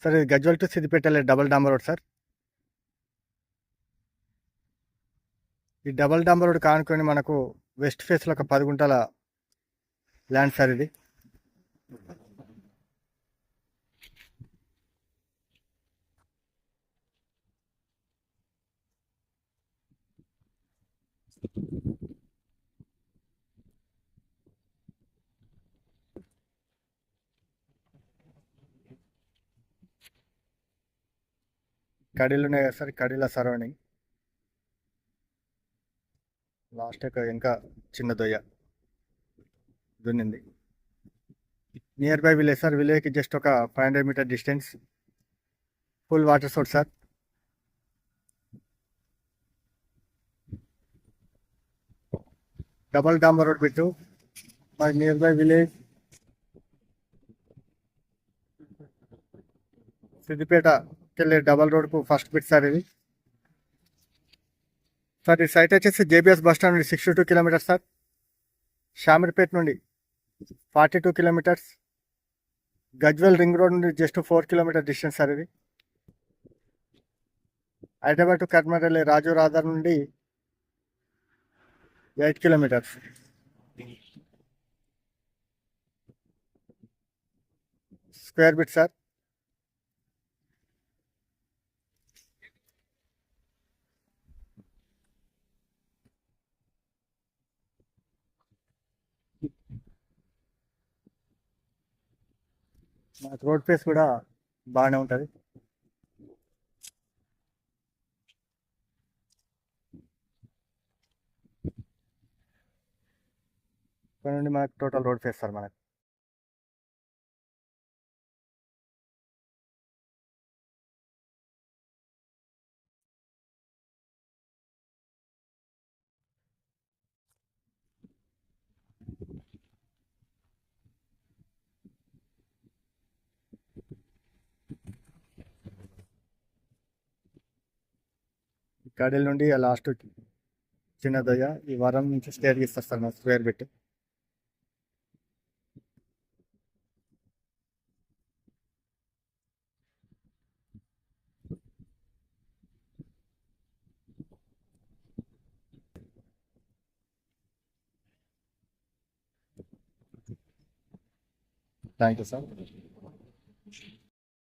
Sir ఇది Gajwel to Siddipet double డాంబర్ road sir. ఈ డబల్ డాంబర్ రోడ్ కానుకొని మనకు వెస్ట్ ఫేస్లో ఒక 10 గుంటల ల్యాండ్ సార్ ఇది. కడీలు ఉన్నాయి కదా సార్, కడీల సరౌండింగ్ లాస్ట్ ఇంకా చిన్న దొయ్య దున్నింది. నియర్ బై విలేజ్ సార్, విలేజ్కి జస్ట్ ఒక 500 meter distance. Full water source sir. Double డాంబర్ రోడ్ బిట్టు మరి నియర్ బై విలేజ్ సిద్దిపేటకి వెళ్ళే డబల్ రోడ్కు ఫస్ట్ బిట్ సార్ ఇది. సార్ ఈ సైట్ వచ్చేసి జేబీఎస్ బస్ స్టాండ్ నుండి 62 కిలోమీటర్స్ సార్. షామీర్పేట్ నుండి 42 కిలోమీటర్స్. గజ్వెల్ రింగ్ రోడ్ నుండి జస్ట్ 4 కిలోమీటర్ డిస్టెన్స్ సార్ ఇది. హైదరాబాద్ టు కర్మర్ వెళ్ళే రాజు రాధార్ నుండి 8 కిలోమీటర్స్. Square bit sir. మనకు రోడ్ ఫేస్ కూడా బాగానే ఉంటుంది. ఇక్కడ నుండి మనకు టోటల్ రోడ్ ఫేస్ సార్ మనకు. కడీల నుండి లాస్ట్ చిన్న దయ్య ఈ వారం నుంచి స్టేర్ ఇస్తారు సార్ మన square bit. Thank you sir.